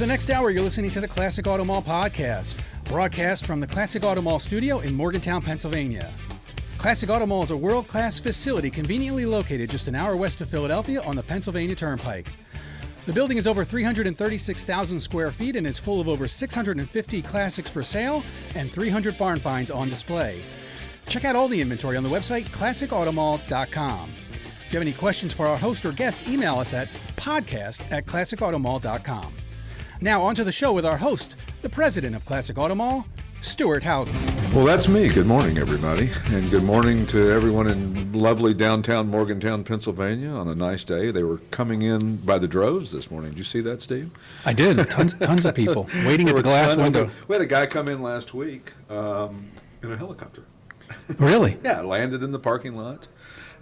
the next hour, you're listening to the Classic Auto Mall podcast, broadcast from the Classic Auto Mall studio in Morgantown, Pennsylvania. Classic Auto Mall is a world-class facility conveniently located just an hour west of Philadelphia on the Pennsylvania Turnpike. The building is over 336,000 square feet and is full of over 650 classics for sale and 300 barn finds on display. Check out all the inventory on the website, classicautomall.com. If you have any questions for our host or guest, email us at podcast@classicautomall.com. Now on to the show with our host, the president of Classic Auto Mall, Stewart Howden. Well, that's me. Good morning, everybody. And good morning to everyone in lovely downtown Morgantown, Pennsylvania on a nice day. They were coming in by the droves this morning. Did you see that, Steve? I did. Tons of people waiting at the glass window. We had a guy come in last week in a helicopter. Really? Yeah, landed in the parking lot.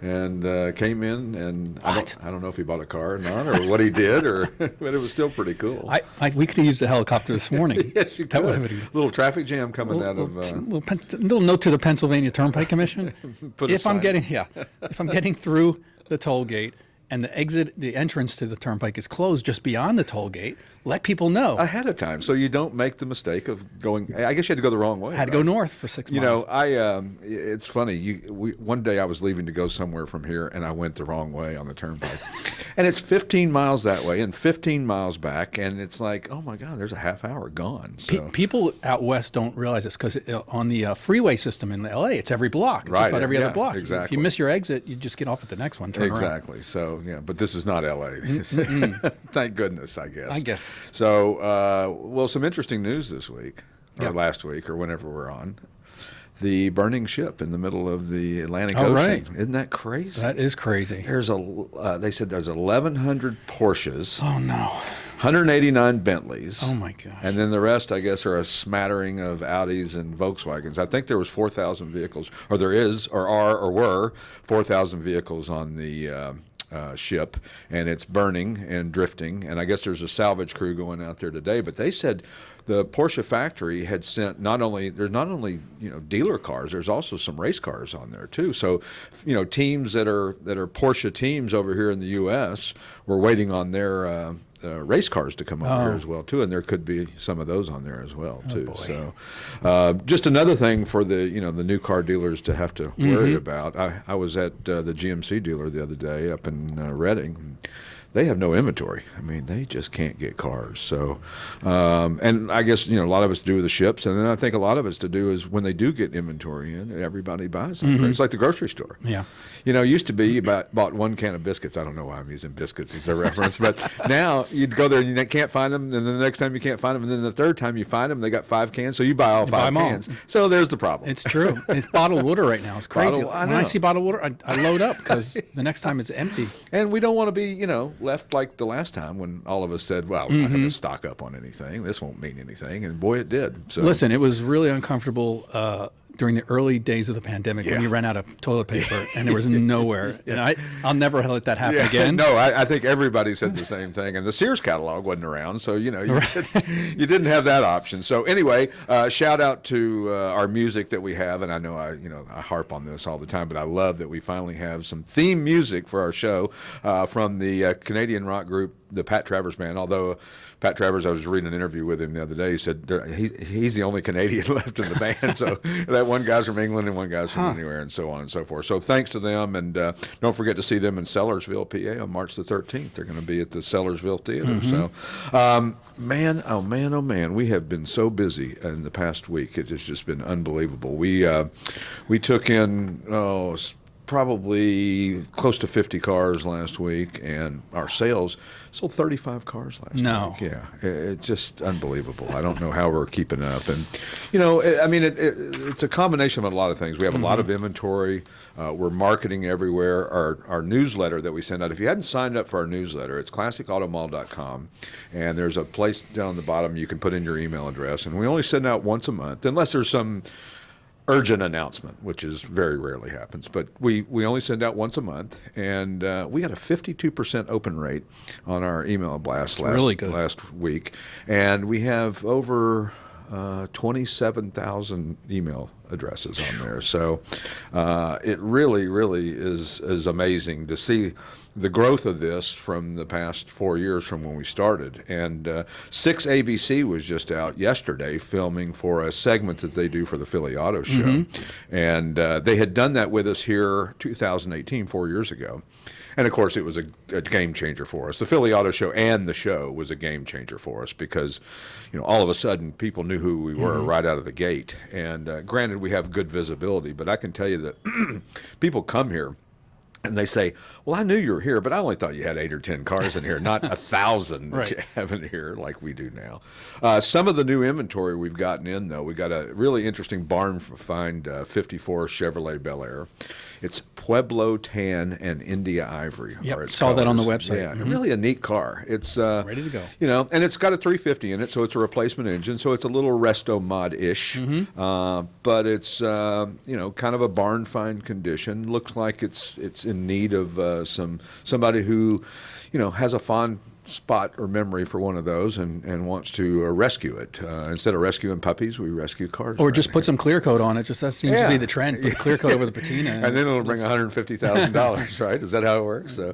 And came in, and I don't know if he bought a car or not, or what he did, but it was still pretty cool. We could have used a helicopter this morning. Yes, you could. Little traffic jam coming out of. Little note to the Pennsylvania Turnpike Commission. If I'm getting through the toll gate and the entrance to the turnpike is closed just beyond the toll gate, let people know ahead of time so you don't make the mistake of going. I guess you had to go the wrong way. I had to go north for 6 miles. You know, it's funny. One day I was leaving to go somewhere from here, and I went the wrong way on the turnpike, and it's 15 miles that way and 15 miles back, and it's like, oh my God, there's a half hour gone. So. People out west don't realize this because on the freeway system in L.A., it's every block. It's right, just about every other block. Exactly. If you miss your exit, you just get off at the next one. Turn exactly. around. So yeah, but this is not L.A. Thank goodness, I guess. So, well, some interesting news this week, or last week, or whenever we're on. The burning ship in the middle of the Atlantic Ocean. Right. Isn't that crazy? That is crazy. They said there's 1,100 Porsches. Oh, no. 189 Bentleys. Oh, my gosh. And then the rest, I guess, are a smattering of Audis and Volkswagens. I think there was 4,000 vehicles, or there is, or are, or were 4,000 vehicles on the ship, and it's burning and drifting, and I guess there's a salvage crew going out there today. But they said the Porsche factory had sent not only dealer cars, there's also some race cars on there too. So teams that are Porsche teams over here in the U.S. were waiting on their race cars to come over here as well too, and there could be some of those on there as well too. So just another thing for the the new car dealers to have to worry about. I was at the GMC dealer the other day up in Reading. They have no inventory. I mean, they just can't get cars. So, and I guess, a lot of it's to do with the ships. And then I think a lot of it's to do is when they do get inventory in, everybody buys something. It's like the grocery store. Yeah. It used to be you bought one can of biscuits. I don't know why I'm using biscuits as a reference, but now you'd go there and you can't find them. And then the next time you can't find them. And then the third time you find them, they got 5 cans. So you buy all 5 cans. So there's the problem. It's true. It's bottled water right now. It's crazy. I when I see bottled water, I load up because the next time it's empty. And we don't want to be, left like the last time when all of us said, well, we're not going to stock up on anything. This won't mean anything. And boy, it did. So. Listen, it was really uncomfortable during the early days of the pandemic when you ran out of toilet paper and there was nowhere. And I'll never let that happen again. No, I think everybody said the same thing. And the Sears catalog wasn't around, so you didn't have that option. So anyway, shout out to our music that we have, and I know I harp on this all the time, but I love that we finally have some theme music for our show from the Canadian rock group, the Pat Travers Band. Although Pat Travers, I was reading an interview with him the other day. He said he's the only Canadian left in the band. So that one guy's from England and one guy's from anywhere, and so on and so forth. So thanks to them, and don't forget to see them in Sellersville, PA, on March the 13th. They're going to be at the Sellersville Theater. So, man, we have been so busy in the past week. It has just been unbelievable. We took in probably close to 50 cars last week, and our sales sold 35 cars last week. Yeah, it's just unbelievable. I don't know how we're keeping up. And, it's a combination of a lot of things. We have a lot of inventory. We're marketing everywhere. Our newsletter that we send out, if you hadn't signed up for our newsletter, it's classicautomall.com, and there's a place down on the bottom you can put in your email address, and we only send out once a month, unless there's some urgent announcement, which is very rarely happens, but we only send out once a month, and we got a 52% open rate on our email blast last week, and we have over 27,000 email addresses on there. So it really, really is amazing to see the growth of this from the past 4 years from when we started. And 6 ABC was just out yesterday filming for a segment that they do for the Philly Auto Show. And they had done that with us here 2018, 4 years ago. And, of course, it was a game changer for us. The Philly Auto Show and the show was a game changer for us because, all of a sudden people knew who we were right out of the gate. And granted, we have good visibility, but I can tell you that people come here and they say, well, I knew you were here, but I only thought you had 8 or 10 cars in here, not 1,000 that you have in here like we do now. Some of the new inventory we've gotten in, though, we got a really interesting barn find 54 Chevrolet Bel Air. It's Pueblo Tan and India Ivory. Yep, saw that on the website. Yeah, really a neat car. It's ready to go. And it's got a 350 in it, so it's a replacement engine, so it's a little resto mod-ish. But it's kind of a barn find condition. Looks like it's in need of somebody who has a fond spot or memory for one of those and wants to rescue it. Instead of rescuing puppies, we rescue cars. Or just put some clear coat on it. Just that seems to be the trend. Put clear coat over the patina. And then it'll bring $150,000, right? Is that how it works? So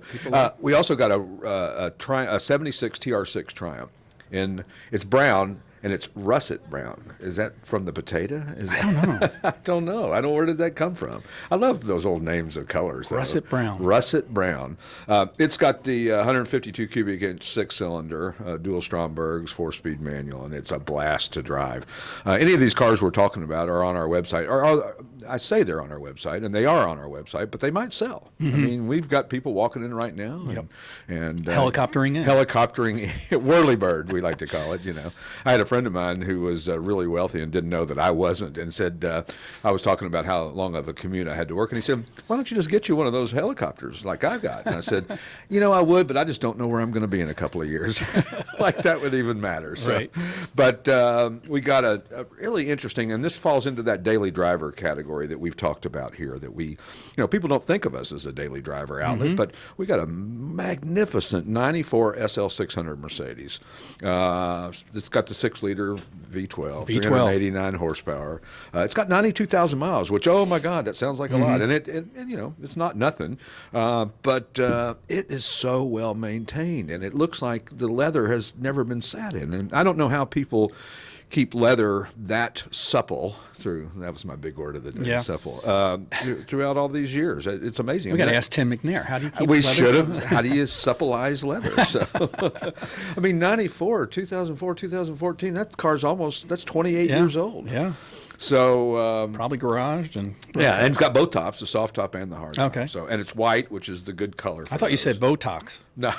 we also got a 76 TR6 Triumph. And it's brown. And it's russet brown. Is that from the potato? I don't know. I don't know. I don't know, where did that come from? I love those old names of colors. Though. Russet brown. Russet brown. It's got the 152 cubic inch 6-cylinder, dual Strombergs, 4-speed manual, and it's a blast to drive. Any of these cars we're talking about are on our website. I say they're on our website, and they are on our website, but they might sell. I mean, we've got people walking in right now. And helicoptering in. Helicoptering, whirlybird, we like to call it, I had a friend of mine who was really wealthy and didn't know that I wasn't, and said, I was talking about how long of a commute I had to work, and he said, why don't you just get you one of those helicopters like I've got? And I said, I would, but I just don't know where I'm going to be in a couple of years. Like that would even matter. So, right. But we got a really interesting, and this falls into that daily driver category that we've talked about here, that we, people don't think of us as a daily driver outlet, but we got a magnificent 94 SL600 Mercedes. It's got the 6-liter V12, 389 horsepower. It's got 92,000 miles, which, oh my God, that sounds like a lot. And it's not nothing, but it is so well maintained, and it looks like the leather has never been sat in. And I don't know how people keep leather that supple that was my big word of the day, supple, throughout all these years. It's amazing. We got to ask Tim McNair, how do you keep we leather? Should have. How do you suppleize leather? So, 94, 2004, 2014, that car's that's 28 years old. Yeah. So probably garaged and and it's got both tops, the soft top and the hard top. Okay. So and it's white, which is the good color. I thought you said Botox. No,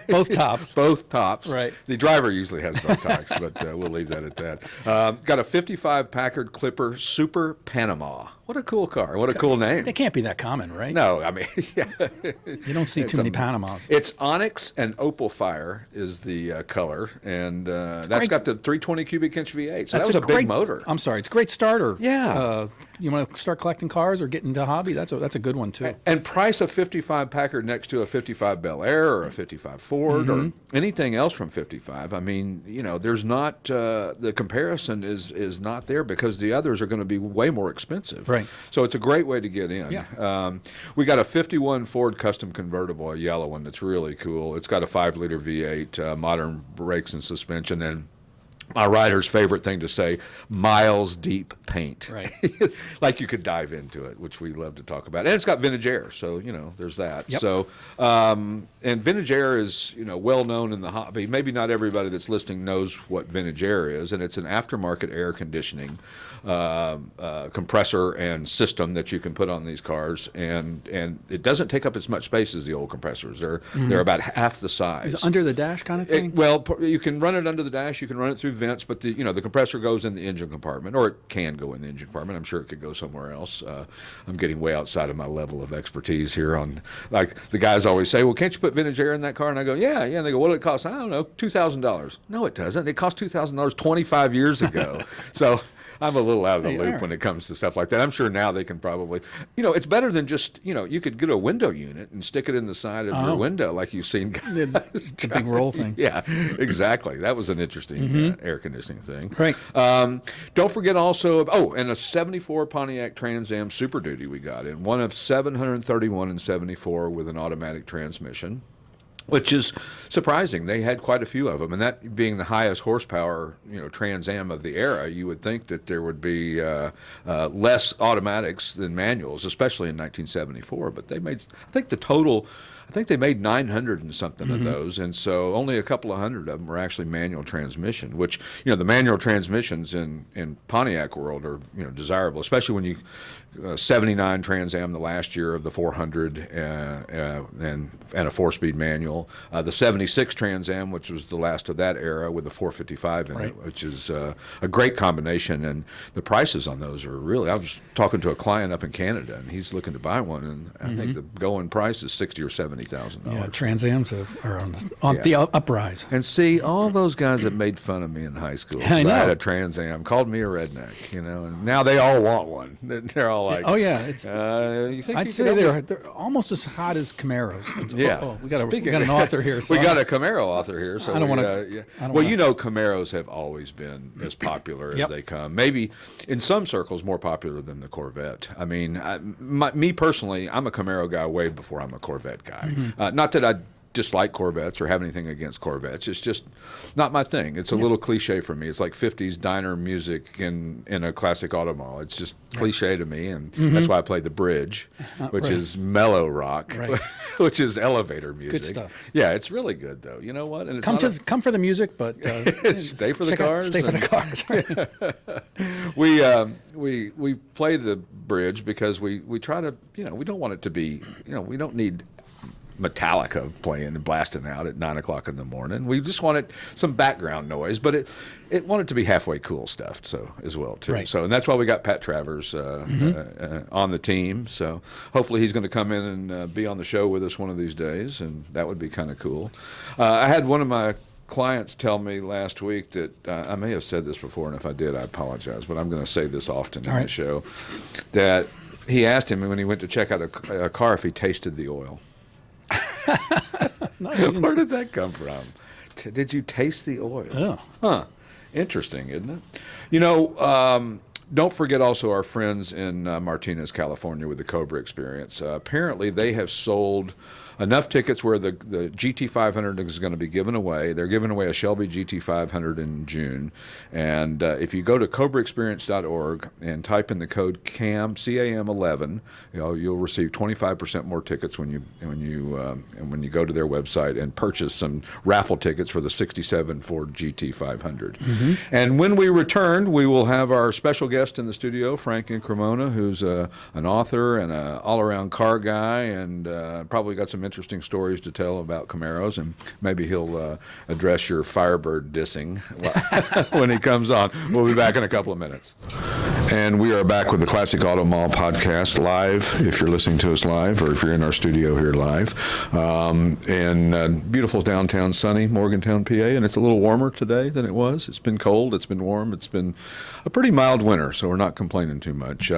both tops. Both tops. Right. The driver usually has Botox, but we'll leave that at that. Got a 55 Packard Clipper Super Panama. What a cool car. What a cool name. They can't be that common, right? No, I mean, you don't see too many Panamas. It's onyx and opal fire is the color, and that's got the 320 cubic inch V8. So that was a big motor. I'm sorry, it's a great starter. Yeah. You want to start collecting cars or get into a hobby? That's a good one too. And price a 55 Packard next to a 55 Bel Air or a 55 Ford or anything else from 55. I mean, there's not the comparison is not there because the others are going to be way more expensive. Right. So it's a great way to get in. Yeah. We got a 51 Ford Custom Convertible, a yellow one that's really cool. It's got a 5-liter V8, modern brakes and suspension, and my rider's favorite thing to say, miles deep paint. Right. Like you could dive into it, which we love to talk about. And it's got vintage air, so, there's that. Yep. So, and vintage air is, well known in the hobby. Maybe not everybody that's listening knows what vintage air is, and it's an aftermarket air conditioning compressor and system that you can put on these cars, and it doesn't take up as much space as the old compressors. They're about half the size. Is it under the dash kind of thing? You can run it under the dash. You can run it through vents, but the compressor goes in the engine compartment, or it can go in the engine compartment. I'm sure it could go somewhere else. I'm getting way outside of my level of expertise here on, like the guys always say, well, can't you put vintage air in that car? And I go, yeah. And they go, what did it cost? I don't know, $2,000. No, it doesn't. It cost $2,000 25 years ago. So I'm a little out of the loop when it comes to stuff like that. I'm sure now they can probably, it's better than just, you could get a window unit and stick it in the side of your window like you've seen guys. The big roll thing. Yeah, exactly. That was an interesting air conditioning thing. Right. Don't forget also, and a 74 Pontiac Trans Am Super Duty we got in, one of 731 and 74 with an automatic transmission, which is surprising. They had quite a few of them, and that being the highest horsepower, Trans Am of the era, you would think that there would be less automatics than manuals, especially in 1974. But they made, I think they made 900 and something of those, and so only a couple of hundred of them were actually manual transmission, which, the manual transmissions in Pontiac world are, desirable, especially when you 79 Trans Am the last year of the 400 and a 4-speed manual. The 76 Trans Am, which was the last of that era, with the 455 in it, which is a great combination. And the prices on those are really, I was talking to a client up in Canada, and he's looking to buy one, and I think the going price is $60,000 or $70,000. Yeah, Trans Ams are on the uprise. And see, all those guys that made fun of me in high school, I had a Trans Am, called me a redneck, and now they all want one. They're all like, oh yeah, it's. I'd say they're almost as hot as Camaros. Yeah, we got an author here. So we got a Camaro author here. So I don't want to. Camaros have always been as popular as they come. Maybe in some circles more popular than the Corvette. I mean, me personally, I'm a Camaro guy way before I'm a Corvette guy. Not that I dislike Corvettes or have anything against Corvettes. It's just not my thing. It's a little cliche for me. It's like 50s diner music in a classic auto mall. It's just cliche to me, and that's why I played the bridge, which is mellow rock, which is elevator music. Good stuff. Yeah, it's really good though. You know what? And it's come for the music, but stay for the cars. Stay for the cars. We play the bridge because we try to, we don't want it to be, we don't need Metallica playing and blasting out at 9 o'clock in the morning. We just wanted some background noise, but it wanted to be halfway cool stuff, so as well too. Right. So, and that's why we got Pat Travers on the team. So hopefully he's going to come in and be on the show with us one of these days, and that would be kind of cool. I had one of my clients tell me last week that I may have said this before, and if I did, I apologize, but I'm going to say this often in the show, that he asked him when he went to check out a car if he tasted the oil. Where did that come from? Did you taste the oil? Oh. Huh. Interesting, isn't it? Don't forget also our friends in Martinez, California with the Cobra Experience. Apparently they have sold enough tickets where the GT500 is going to be given away. They're giving away a Shelby GT500 in June. And if you go to cobraexperience.org and type in the code CAM11, you'll receive 25% more tickets when you go to their website and purchase some raffle tickets for the 67 Ford GT500. And when we return, we will have our special guest in the studio, Frank Incremona, who's an author and an all-around car guy, and probably got some interesting stories to tell about Camaros, and maybe he'll address your Firebird dissing when he comes on. We'll be back in a couple of minutes. And we are back with the Classic Auto Mall podcast live, if you're listening to us live, or if you're in our studio here live, in beautiful downtown sunny Morgantown, PA, and it's a little warmer today than it was. It's been cold, it's been warm, it's been a pretty mild winter, so we're not complaining too much.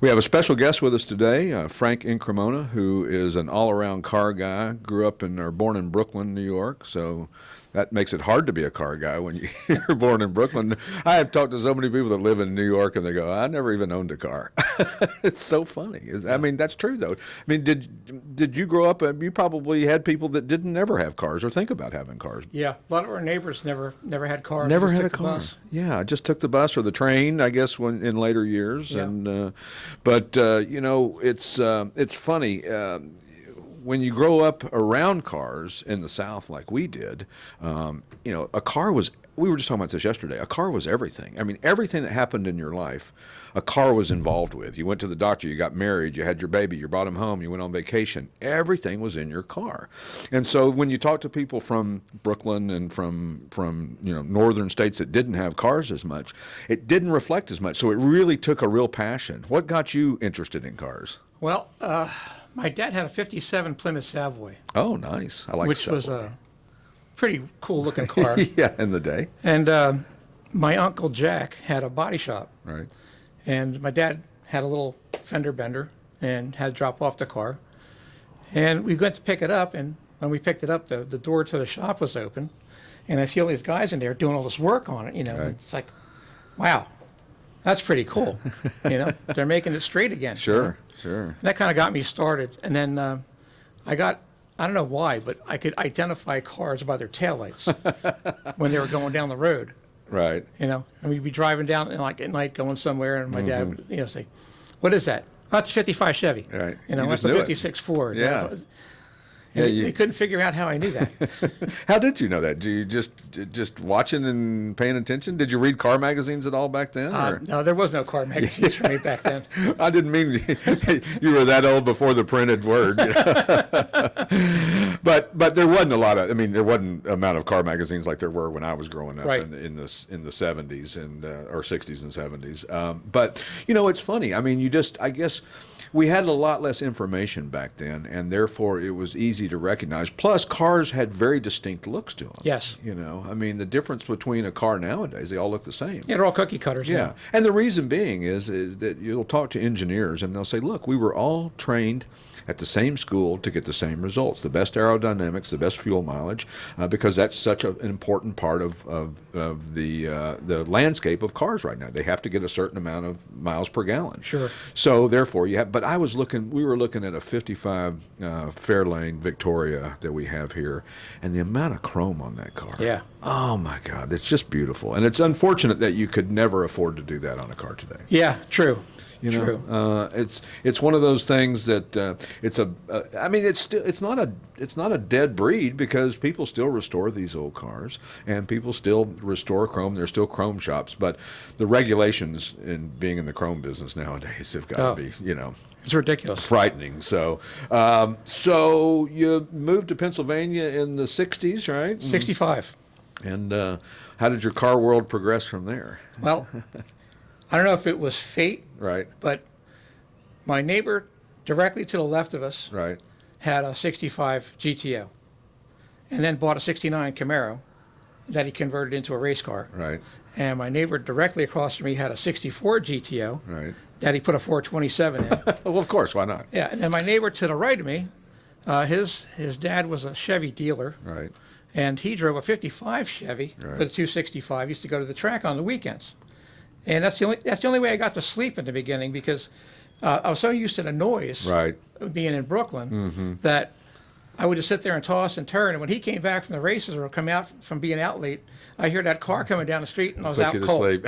We have a special guest with us today, Frank Incremona, who is an all-around car guy, born in Brooklyn, New York, so that makes it hard to be a car guy when you're born in Brooklyn. I have talked to so many people that live in New York, and they go, I never even owned a car. It's so funny. I mean, that's true, though. I mean, did you grow up, you probably had people that didn't ever have cars or think about having cars. Yeah, a lot of our neighbors never had cars. Never had a car. Yeah, just took the bus or the train, I guess, in later years. Yeah. And it's funny. When you grow up around cars in the South like we did, a car was, we were just talking about this yesterday, a car was everything. I mean, everything that happened in your life, a car was involved with. You went to the doctor, you got married, you had your baby, you brought him home, you went on vacation. Everything was in your car. And so when you talk to people from Brooklyn and from northern states that didn't have cars as much, it didn't reflect as much. So it really took a real passion. What got you interested in cars? Well, my dad had a 57 Plymouth Savoy. Oh, nice. I like which Savoy. Was a pretty cool looking car. Yeah, in the day. And my Uncle Jack had a body shop. Right. And my dad had a little fender bender and had to drop off the car. And we went to pick it up, and when we picked it up, the door to the shop was open, and I see all these guys in there doing all this work on it, you know. Right. And it's like, wow, that's pretty cool. You know, they're making it straight again. Sure, you sure. know? That kind of got me started. And then I don't know why, but I could identify cars by their taillights when they were going down the road. Right. You know, and we'd be driving down and like at night going somewhere, and my dad would, you know, say, "What is that?" "Oh, it's a 55 Chevy." Right. You know, You that's just a knew it. 56 Ford. Yeah. And Yeah, they couldn't figure out how I knew that. How did you know that? Do you just watching and paying attention? Did you read car magazines at all back then? Or? No, there was no car magazines for me back then. I didn't mean you were that old before the printed word. You know? But there wasn't a lot of. I mean, there wasn't an amount of car magazines like there were when I was growing up Right. in the 70s and or 60s and 70s. But you know, it's funny. I mean, I guess. We had a lot less information back then, and therefore it was easy to recognize. Plus, cars had very distinct looks to them. Yes. You know, I mean, the difference between a car nowadays, they all look the same. Yeah, they're all cookie cutters. Yeah. Now. And the reason being is that you'll talk to engineers, and they'll say, look, we were all trained at the same school to get the same results, the best aerodynamics, the best fuel mileage, because that's such an important part of the landscape of cars right now. They have to get a certain amount of miles per gallon. Sure. So therefore, but we were looking at a 55 Fairlane Victoria that we have here, and the amount of chrome on that car. Yeah. Oh my God, it's just beautiful. And it's unfortunate that you could never afford to do that on a car today. Yeah, true. You know, True. it's one of those things that I mean, it's not a dead breed, because people still restore these old cars and people still restore chrome. There's still chrome shops, but the regulations in being in the chrome business nowadays have got to be, you know, It's ridiculous. frightening. So, so you moved to Pennsylvania in the 60s, right? 65. And how did your car world progress from there? Well, I don't know if it was fate, Right, but my neighbor directly to the left of us right, had a 65 GTO and then bought a 69 Camaro that he converted into a race car. right, And my neighbor directly across from me had a 64 GTO right. that he put a 427 in. Well, of course, why not? Yeah, and then my neighbor to the right of me, his dad was a Chevy dealer, Right, and he drove a 55 Chevy Right. with a 265. He used to go to the track on the weekends. And that's the only way I got to sleep in the beginning, because I was so used to the noise right. of being in Brooklyn that I would just sit there and toss and turn. And when he came back from the races or come out from being out late, I hear that car coming down the street, and I was Put out you to cold. sleep.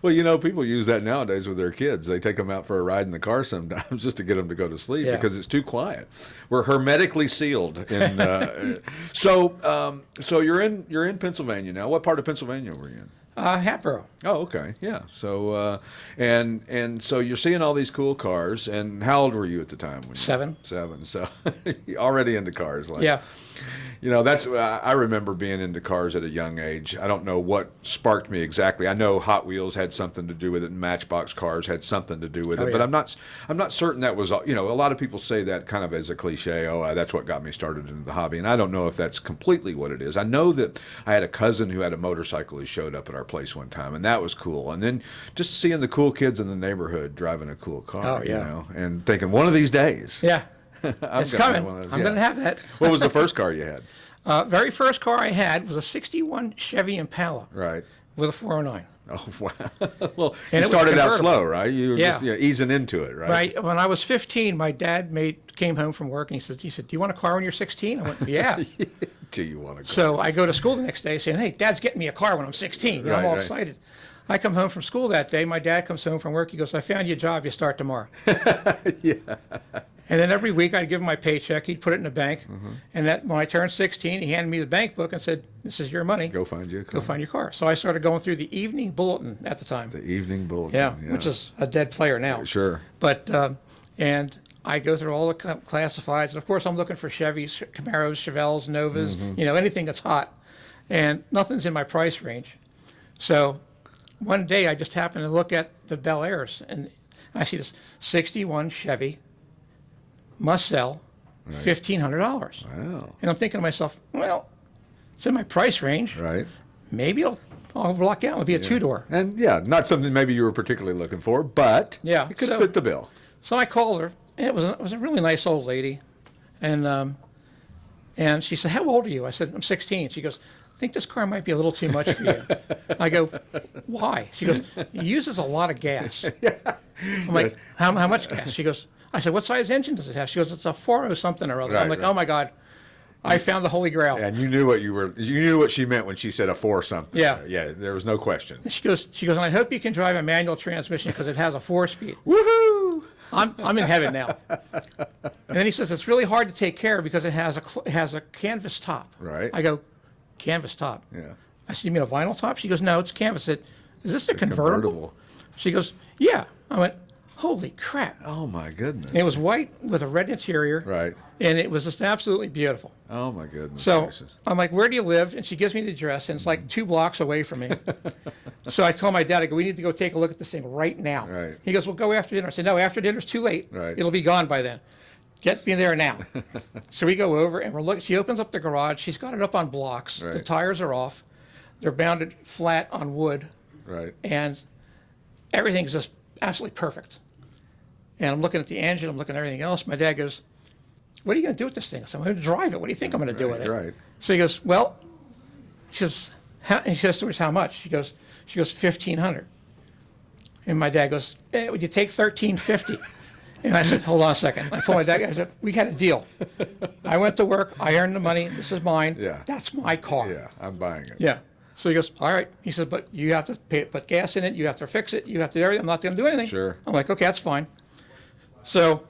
Well, you know, people use that nowadays with their kids. They take them out for a ride in the car sometimes just to get them to go to sleep, Yeah. because it's too quiet. We're hermetically sealed. So you're in Pennsylvania now. What part of Pennsylvania were you in? Hatboro. Oh, okay, yeah. So and so you're seeing all these cool cars. And how old were you at the time? When 7. 7. So you're already into cars, like. Yeah. You know, that's I remember being into cars at a young age. I don't know what sparked me exactly. I know Hot Wheels had something to do with it, and Matchbox cars had something to do with it. Oh, But yeah. I'm not certain that was, you know, a lot of people say that kind of as a cliche. Oh, that's what got me started into the hobby, and I don't know if that's completely what it is. I know that I had a cousin who had a motorcycle who showed up at our place one time, and that was cool. And then just seeing the cool kids in the neighborhood driving a cool car, Oh, yeah. you know, and thinking one of these days, Yeah. I'm It's gonna have coming. one of those, I'm yeah. going to have that. What was the first car you had? Very first car I had was a 61 Chevy Impala Right. with a 409. Oh, wow. Well, And you it was started out convertible. slow, right? You were Yeah. just easing into it, right? When I was 15, my dad came home from work, and he said, "Do you want a car when you're 16?" I went, "Yeah." Do you want to go? So I go to school the next day saying, "Hey, Dad's getting me a car when I'm 16." You know, I'm Right, all right. excited. I come home from school that day. My dad comes home from work. He goes, "I found you a job. You start tomorrow." Yeah. And then every week I'd give him my paycheck. He'd put it in the bank. And that when I turned 16, he handed me the bank book and said, "This is your money. Go find you a car. Go find your car." So I started going through the Evening Bulletin at the time. The Evening Bulletin. Yeah, which is a dead player now. Sure. But and I go through all the classifieds, and of course I'm looking for Chevys, Camaros, Chevelles, Novas, you know, anything that's hot, and nothing's in my price range. So one day I just happened to look at the Bel Airs, and I see this 61 Chevy, must sell, $1,500. Wow. And I'm thinking to myself, well, it's in my price range. Right. Maybe I'll luck out. It'll be a two-door. And yeah, not something maybe you were particularly looking for, but Yeah, it could so- fit the bill. So I called her, and it was a really nice old lady, and she said, "How old are you?" I said, "I'm 16." She goes, "I think this car might be a little too much for you." I go, "Why?" She goes, "It uses a lot of gas." I'm like, how much gas? She goes, I said, "What size engine does it have?" She goes, "It's a 4 something or other." I'm like, right. "Oh my God, I found the Holy Grail." And you knew you knew what she meant when she said a 4 something. Yeah. Yeah, there was no question. She goes, "And I hope you can drive a manual transmission because it has a 4-speed." Woohoo! I'm in heaven now. And then he says, "It's really hard to take care of because it has a canvas top." Right. I go, "Canvas top?" Yeah. I said, "You mean a vinyl top?" She goes, "No, it's canvas." I said, "Is this a convertible?" She goes, "Yeah." I went, "Holy crap." Oh my goodness. And it was white with a red interior. Right. And it was just absolutely beautiful. Oh my goodness. So gracious. I'm like, "Where do you live?" And she gives me the address, and it's like 2 blocks away from me. So I told my dad, I go, "We need to go take a look at this thing right now." Right. He goes, "Well, go after dinner." I said, "No, after dinner's too late. Right. It'll be gone by then. Get me there now." So we go over, and we're looking. She opens up the garage. She's got it up on blocks. The Right. tires are off. They're bounded flat on wood, Right. and everything's just absolutely perfect. And I'm looking at the engine. I'm looking at everything else. My dad goes, "What are you going to do with this thing?" I said, "I'm going to drive it. What do you think I'm going to do with it?" Right. So he goes, "Well," she says, and he says to her, "How much?" She goes, "1,500. And my dad goes, "Would you take 1,350? And I said, "Hold on a second." I told my dad, I said, "We had a deal. I went to work. I earned the money. This is mine. Yeah. That's my car." Yeah, I'm buying it. Yeah. So he goes, "All right." He says, "But you have to put gas in it. You have to fix it. You have to do everything. I'm not going to do anything." Sure. I'm like, "Okay, that's fine." So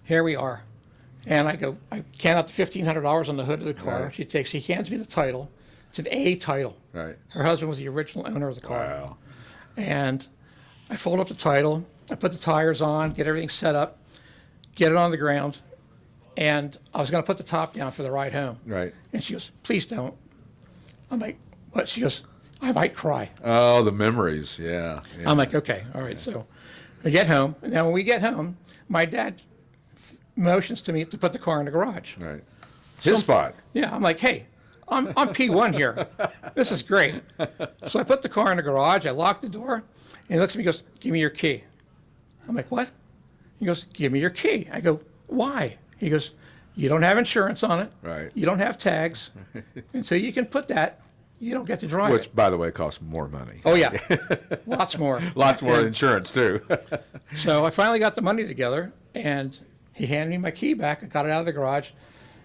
here we are. And I go, I count out the $1,500 on the hood of the car. Right. She hands me the title. It's an A title. Right. Her husband was the original owner of the car. Wow. And I fold up the title. I put the tires on, get everything set up, get it on the ground. And I was going to put the top down for the ride home. Right. And she goes, "Please don't." I'm like, "What?" She goes, "I might cry." Oh, the memories. Yeah. Yeah. I'm like, "Okay, all right." So we get home. Now, when we get home, my dad motions to me to put the car in the garage. Right. His spot. Yeah, I'm like, "Hey, I'm P1 here. This is great." So I put the car in the garage. I lock the door, and he looks at me and goes, "Give me your key." I'm like, "What?" He goes, "Give me your key." I go, "Why?" He goes, "You don't have insurance on it. Right. You don't have tags. Until you can put that, you don't get to drive Which, it." by the way, costs more money. Oh, yeah. Lots more. Lots more And insurance, too. So I finally got the money together, and he handed me my key back. I got it out of the garage,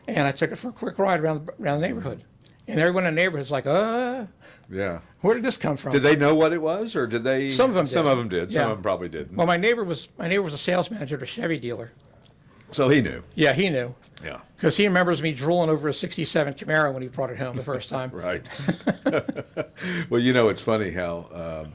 and I took it for a quick ride around the neighborhood. And everyone in the neighborhood's like, Yeah. where did this come from?" Did they know what it was, or did they? Some of them Some did. of them did. Some Yeah. of them probably didn't. Well, my neighbor was a sales manager at a Chevy dealer. So he knew. Yeah, he knew. Yeah. Because he remembers me drooling over a 67 Camaro when he brought it home the first time. Right. Well, it's funny how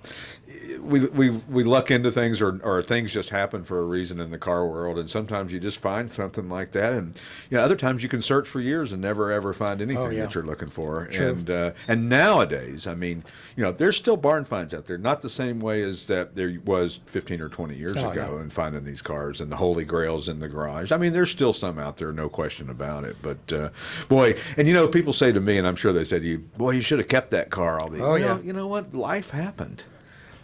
we luck into things, or things just happen for a reason in the car world, and sometimes you just find something like that, and other times you can search for years and never ever find anything yeah. that you're looking for. True. And nowadays, I mean, there's still barn finds out there, not the same way as that there was 15 or 20 years Oh, ago, yeah. and finding these cars and the holy grails in the garage. I mean, there's still some out there, no question about it. But boy, and people say to me, and I'm sure they said to you, "Boy, you should have kept that car all these." Oh, yeah. You know what? Life happened.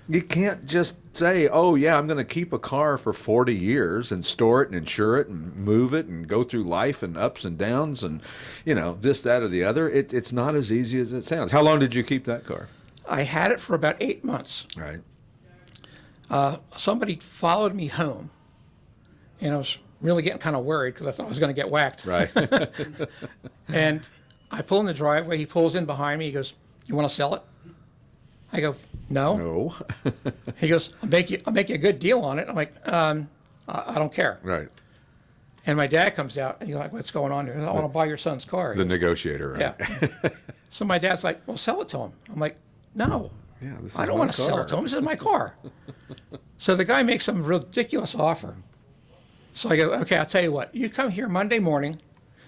You can't just say, "Oh, yeah, I'm going to keep a car for 40 years and store it and insure it and move it and go through life and ups and downs and, this, that, or the other." It's not as easy as it sounds. How long did you keep that car? I had it for about 8 months. Right. Somebody followed me home, and I was really getting kind of worried because I thought I was going to get whacked. Right. And I pull in the driveway. He pulls in behind me. He goes, "You want to sell it?" I go, "No." No. He goes, I'll make you a good deal on it." I'm like, I don't care." Right. And my dad comes out, and he's like, "What's going on here?" "I want to buy your son's car." He The goes, negotiator, right? Yeah. So my dad's like, "Well, sell it to him." I'm like, "No, Yeah, this is I don't my want to sell car." it to him. This is my car." So the guy makes some ridiculous offer. So I go, "Okay, I'll tell you what. You come here Monday morning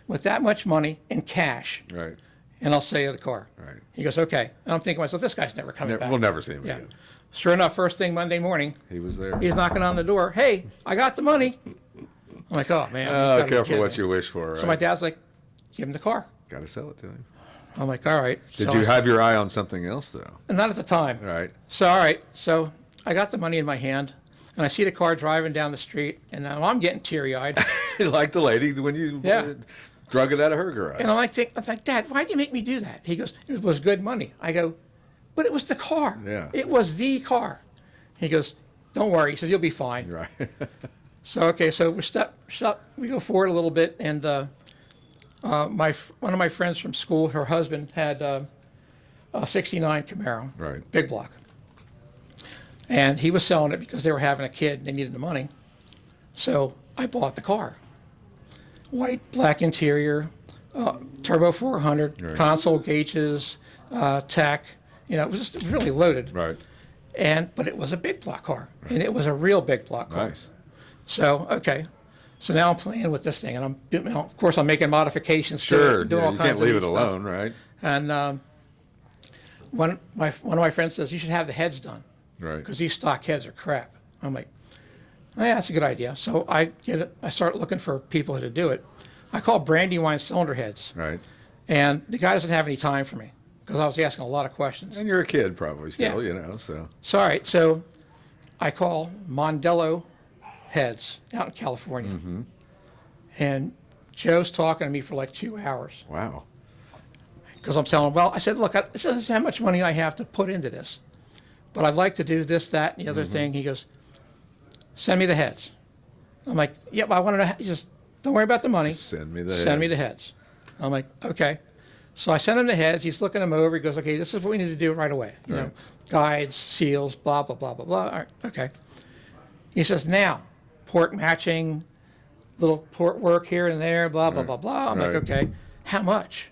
with that much money in cash, Right. and I'll sell you the car." Right. He goes, "Okay." And I'm thinking to myself, this guy's never coming back. We'll never see him Yeah. again. Sure enough, first thing Monday morning, He was there. he's knocking on the door. "Hey, I got the money." I'm like, "Oh, man." you've gotta be Careful kidding what me." you wish for, right? So my dad's like, "Give him the car." Got to sell it to him. I'm like, all right. Did you have your eye on something else, though? Not at the time. Right. So, all right. So I got the money in my hand, and I see the car driving down the street, and now I'm getting teary-eyed. Like the lady when you drug it out of her garage. And I'm like, Dad, why did you make me do that? He goes, it was good money. I go, but it was the car. Yeah. It was the car. He goes, don't worry. He says, you'll be fine. Right. So, okay, so we go forward a little bit, and one of my friends from school, her husband had a 69 Camaro, Right. big block. And he was selling it because they were having a kid and they needed the money. So I bought the car. White, black interior, turbo 400, Right. console gauges, tech. It was really loaded. Right. But it was a big block car, and it was a real big block car. Nice. So, okay. So now I'm playing with this thing, and of course, I'm making modifications to Sure. it, doing all You kinds can't of leave neat it stuff. alone, right? And one of my friends says, you should have the heads done, Right. because these stock heads are crap. I'm like, oh, yeah, that's a good idea. So I get it. I start looking for people to do it. I call Brandywine cylinder heads, Right. and the guy doesn't have any time for me because I was asking a lot of questions. And you're a kid probably still, Yeah. so. So, all right, so I call Mondello Heads out in California. Mm-hmm. And Joe's talking to me for like 2 hours Wow. because I'm telling him, well, I said, look, this is how much money I have to put into this. But I'd like to do this, that, and the other thing. He goes, send me the heads. I'm like, yeah, but I want to know. He says, don't worry about the money. Just send me the Send me heads. the heads. I'm like, okay. So I sent him the heads. He's looking them over. He goes, okay, this is what we need to do right away. You know, Right. guides, seals, blah, blah, blah, blah, blah. All right, okay. He says, now, port matching, little port work here and there, blah, blah, Right. blah, blah. I'm Right. like, okay, how much?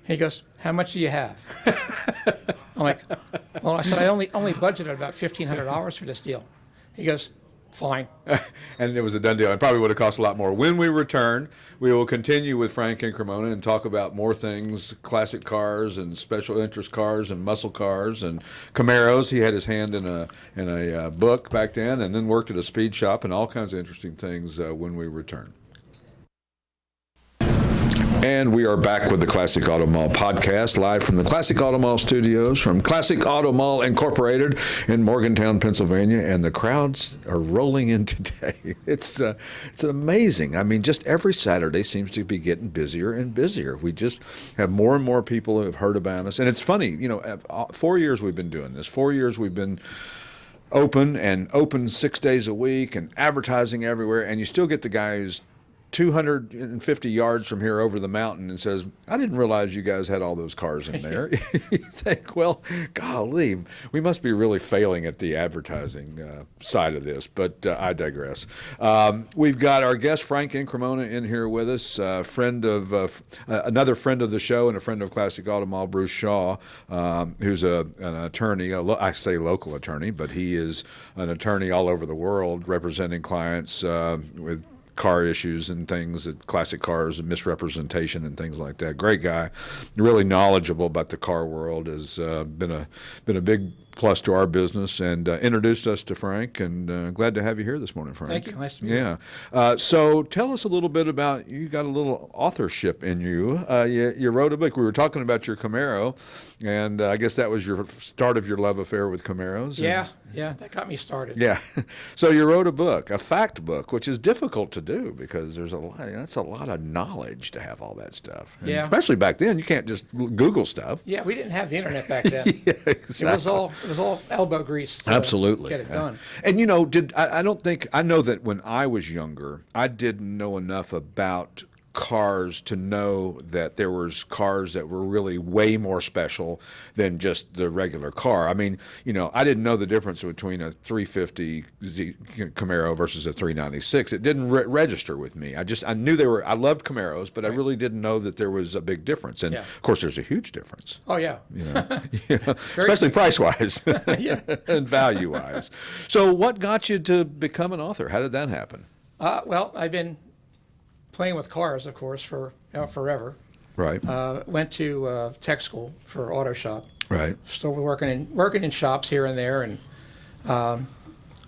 He goes, how much do you have? I'm like, well, I said, I only budgeted about $1,500 for this deal. He goes, fine. And it was a done deal. It probably would have cost a lot more. When we return, we will continue with Frank Incremona and talk about more things, classic cars and special interest cars and muscle cars and Camaros. He had his hand in a book back then, and then worked at a speed shop and all kinds of interesting things when we return. And we are back with the Classic Auto Mall podcast, live from the Classic Auto Mall studios from Classic Auto Mall Incorporated in Morgantown, Pennsylvania, and the crowds are rolling in today. It's amazing. I mean, just every Saturday seems to be getting busier and busier. We just have more and more people who have heard about us. And it's funny, 4 years we've been doing this. 4 years we've been open 6 days a week and advertising everywhere, and you still get the guy who's 250 yards from here over the mountain and says, I didn't realize you guys had all those cars in there. You think, well, golly, we must be really failing at the advertising side of this, but I digress. We've got our guest, Frank Incremona, in here with us, another friend of the show and a friend of Classic Auto Mall, Bruce Shaw, who's an attorney, I say local attorney, but he is an attorney all over the world representing clients with car issues and things, classic cars and misrepresentation and things like that. Great guy, really knowledgeable about the car world. Has been a big plus to our business and introduced us to Frank. And glad to have you here this morning, Frank. Thank you. Nice to meet you. Yeah. So tell us a little bit about, you got a little authorship in you. You wrote a book. We were talking about your Camaro, and I guess that was your start of your love affair with Camaros. Yeah, that got me started. Yeah. So you wrote a book, a fact book, which is difficult to do because that's a lot of knowledge to have all that stuff. And Yeah. especially back then, you can't just Google stuff. Yeah, we didn't have the internet back then. Yeah, exactly. It was all elbow grease to Absolutely. get it done. And I know that when I was younger, I didn't know enough about cars to know that there was cars that were really way more special than just the regular car. I mean, I didn't know the difference between a 350 Camaro versus a 396. It didn't register with me. I knew I loved Camaros, but I really didn't know that there was a big difference. And of course, there's a huge difference. Oh, yeah. Especially price-wise Yeah. and value-wise. So what got you to become an author? How did that happen? Well, I've been playing with cars, of course, for forever. Right. Went to tech school for auto shop. Right. Still working in shops here and there, and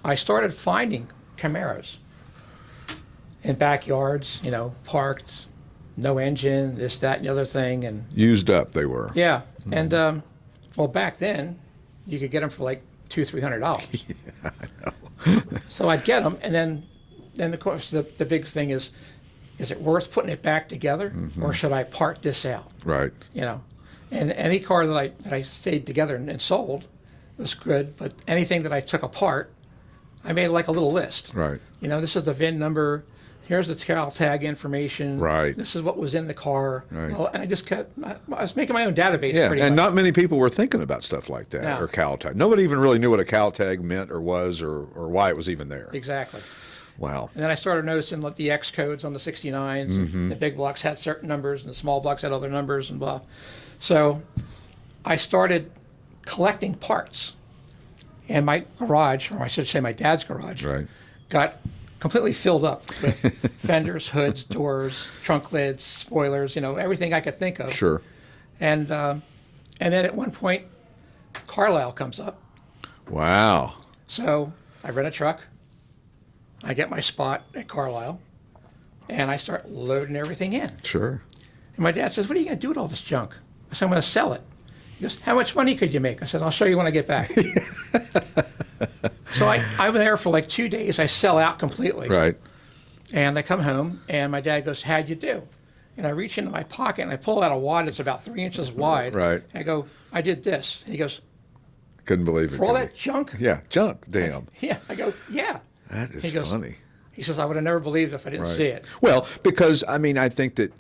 I started finding Camaros in backyards, parked, no engine, this, that, and the other thing. And Used up they were. yeah. And, well, back then, you could get them for like $200-$300. Yeah, I know. So I'd get them, and then of course, the big thing is it worth putting it back together, or should I part this out? Right. You know, and any car that I stayed together and sold was good, but anything that I took apart, I made like a little list. Right. You know, this is the VIN number. Here's the cal tag information. Right. This is what was in the car. Right. Well, and I just kept. I was making my own database. Yeah, pretty and much. not many people were thinking about stuff like that, No. or cal tag. Nobody even really knew what a cal tag meant or was, or why it was even there. Exactly. Wow. And then I started noticing like the X codes on the 69s. And the big blocks had certain numbers, and the small blocks had other numbers, and blah. So I started collecting parts. And my garage, or I should say my dad's garage, Right. got completely filled up with fenders, hoods, doors, trunk lids, spoilers, you know, everything I could think of. Sure. And then at one point, Carlisle comes up. Wow. So I rent a truck. I get my spot at Carlisle, and I start loading everything in. Sure. And my dad says, "What are you going to do with all this junk?" I said, "I'm going to sell it." He goes, "How much money could you make?" I said, "I'll show you when I get back." So I'm there for like 2 days. I sell out completely. Right. And I come home, and my dad goes, "How'd you do?" And I reach into my pocket, and I pull out a wad that's about 3 inches wide. Right. And I go, "I did this." And he goes, Couldn't believe it. "For all could that junk?" you? Yeah, junk. Damn. Yeah. I go, "Yeah." That is He goes, funny. He says, "I would have never believed it if I didn't Right. see it." Well, because I mean, I think that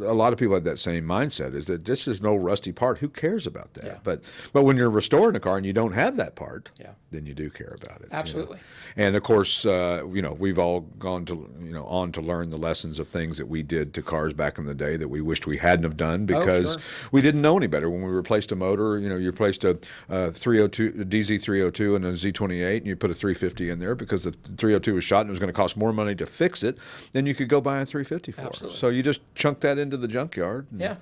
a lot of people have that same mindset: is that this is no rusty part. Who cares about that? Yeah. But when you're restoring a car and you don't have that part, Yeah. then you do care about it. Absolutely. And of course, we've all gone to on to learn the lessons of things that we did to cars back in the day that we wished we hadn't have done because sure. we didn't know any better. When we replaced a motor, you replaced a 302, a DZ302, and a Z28, and you put a 350 in there because the 302 was shot and it was going to cost more money to fix it than you could go buy a 350 for. Absolutely. So you just chunk that into the junkyard. And, Yeah.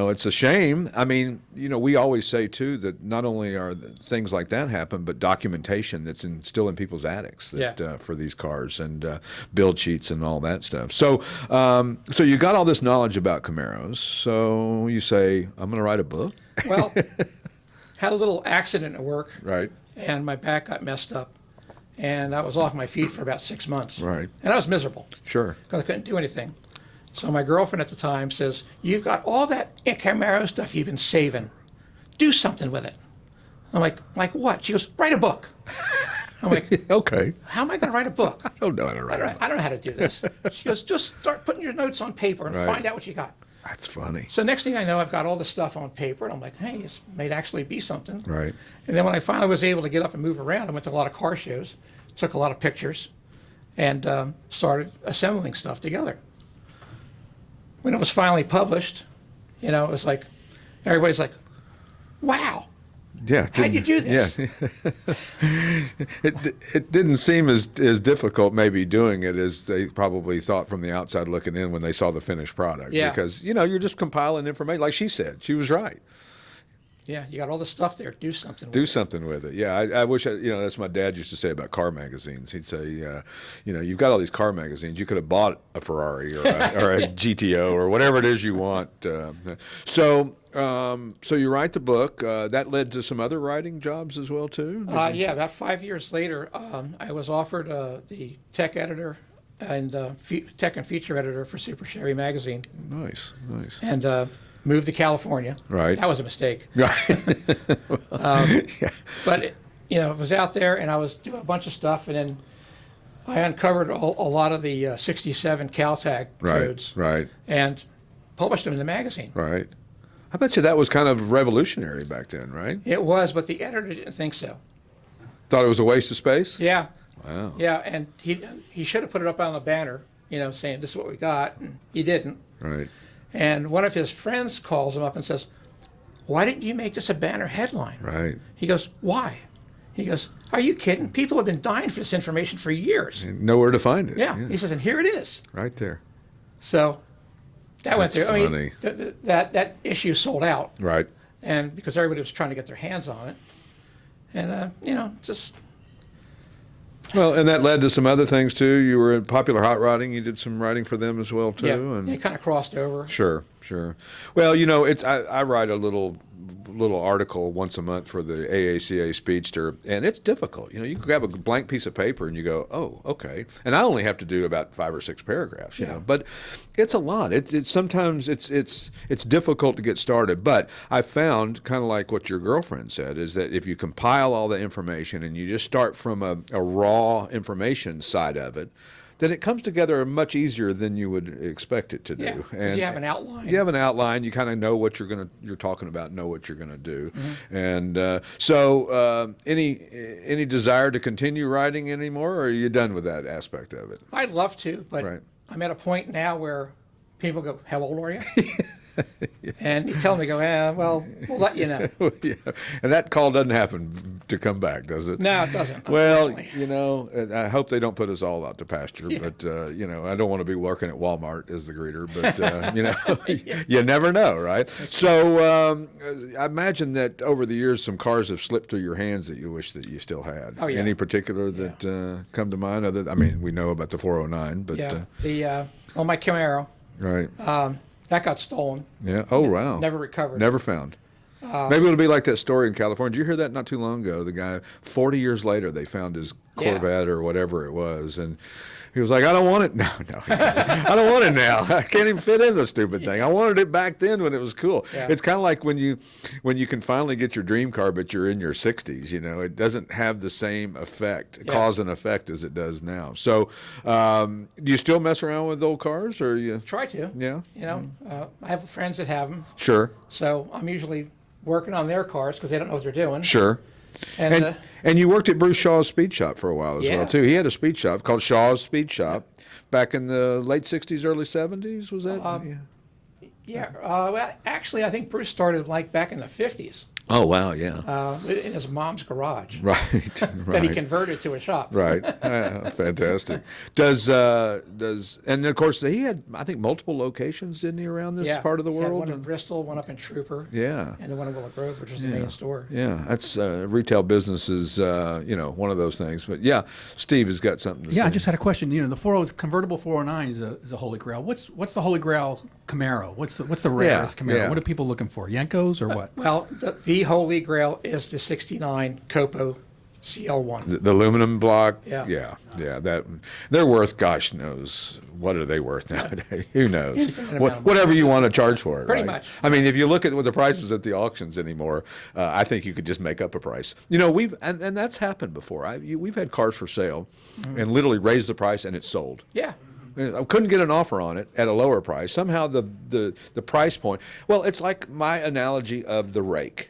it's a shame. I mean, we always say too that not only are things like that happen, but documentation that's still in people's attics for these cars and build sheets and all that stuff. So, so you got all this knowledge about Camaros. So you say, I'm going to write a book, Well, had a little accident at work, right? and my back got messed up, and I was off my feet for about 6 months. Right. And I was miserable Sure. because I couldn't do anything. So my girlfriend at the time says, "You've got all that Camaro stuff you've been saving. Do something with it." I'm like what? She goes, "Write a book." I'm like, Okay. "How am I going to write a book? I don't know how to write a book. I don't know how to do this." She goes, "Just start putting your notes on paper and Right. find out what you got." That's funny. So next thing I know, I've got all this stuff on paper, and I'm like, "Hey, this may actually be something." Right. And then when I finally was able to get up and move around, I went to a lot of car shows, took a lot of pictures, and started assembling stuff together. When it was finally published, it was like, everybody's like, "Wow, Yeah. how'd you do this?" Yeah. It didn't seem as difficult maybe doing it as they probably thought from the outside looking in when they saw the finished product. Yeah. Because, you're just compiling information. Like she said, she was right. Yeah, you got all this stuff there. Do something with Do it. something with it. Yeah, I wish, that's what my dad used to say about car magazines. He'd say, you've got all these car magazines. You could have bought a Ferrari or a GTO or whatever it is you want. So you write the book. That led to some other writing jobs as well, too? Yeah, about 5 years later, I was offered the tech editor and tech and feature editor for Super Chevy magazine, Nice. and moved to California. Right. That was a mistake. Right. But it was out there, and I was doing a bunch of stuff, and then I uncovered a lot of the 67 CalTag codes, Right. and published them in the magazine. Right. I bet you that was kind of revolutionary back then, right? It was, but the editor didn't think so. Thought it was a waste of space? Yeah. Wow. Yeah, and he should have put it up on the banner, saying this is what we got, and he didn't. Right. And one of his friends calls him up and says, "Why didn't you make this a banner headline?" Right. He goes, "Why?" He goes, "Are you kidding? People have been dying for this information for years." And nowhere to find it. Yeah. He says, "And here it is." Right there. So that went That's through. funny. I mean, that issue sold out, Right. and because everybody was trying to get their hands on it, and just Well, and that led to some other things too. You were in Popular Hot Rodding. You did some writing for them as well too. Yeah, And it kind of crossed over. Sure. Well, it's I write a little article once a month for the AACA Speedster, and it's difficult. You grab a blank piece of paper and you go, oh, okay. And I only have to do about 5 or 6 paragraphs, you know, but it's a lot. It's sometimes it's difficult to get started. But I found, kind of like what your girlfriend said, is that if you compile all the information and you just start from a raw information side of it, then it comes together much easier than you would expect it to do. Yeah, 'cause and you have an outline. You have an outline. You kind of know what you're talking about, know what you're gonna do. And so, any desire to continue writing anymore, or are you done with that aspect of it? I'd love to, but Right. I'm at a point now where people go, "How old are you?" And you tell them, go, well, we'll let you know. Yeah. And that call doesn't happen to come back, does it? No, it doesn't. Well, unfortunately. I hope they don't put us all out to pasture, but, I don't want to be working at Walmart as the greeter, but, you never know, right? So I imagine that over the years, some cars have slipped through your hands that you wish that you still had. Oh, yeah. Any particular that come to mind? We know about the 409, but... My Camaro, right. that got stolen. Yeah. Oh, wow. Never recovered. Never found. Maybe it'll be like that story in California. Did you hear that not too long ago? The guy, 40 years later, they found his Corvette or whatever it was, and he was like, "I don't want it now. I don't want it now. I can't even fit in the stupid thing. I wanted it back then when it was cool." Yeah. It's kind of like when you can finally get your dream car, but you're in your 60s. It doesn't have the same effect, cause and effect, as it does now. So, do you still mess around with old cars, or you Try to. Yeah. I have friends that have them, Sure. so I'm usually working on their cars because they don't know what they're doing. Sure. And you worked at Bruce Shaw's speed shop for a while as well, too. He had a speed shop called Shaw's Speed Shop back in the late 60s, early 70s, was that? Well, actually, I think Bruce started back in the 50s. Oh, wow, yeah. In his mom's garage. Right, That he converted to a shop. Right. Fantastic. And of course, he had, I think, multiple locations, didn't he, around this part of the He had world? one in Bristol, one up in Trooper. Yeah. And the one in Willow Grove, which is the main store. Yeah, that's retail business is, one of those things. But yeah, Steve has got something to say. Yeah, I just had a question. The convertible 409 is a holy grail. What's the holy grail Camaro? What's the rarest Camaro? yeah. What are people looking for? Yenkos or what? Well, the holy grail is the 69 Copo CL1. The aluminum block, Yeah. that they're worth, gosh knows, what are they worth nowadays? Who knows? Infinite amount of Whatever you want to charge for it. Pretty right? much. I mean, if you look at what the prices at the auctions anymore, I think you could just make up a price. And that's happened before. We've had cars for sale, and literally raised the price and it's sold. Yeah. I couldn't get an offer on it at a lower price. Somehow the price point. Well, it's like my analogy of the rake.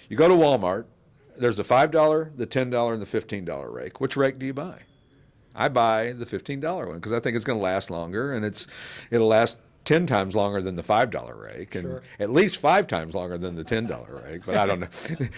You go to Walmart. There's the $5, the $10, and the $15 rake. Which rake do you buy? I buy the $15 one because I think it's going to last longer, and it'll last 10 times longer than the $5 rake, and at least 5 times longer than the $10 rake. But I don't know.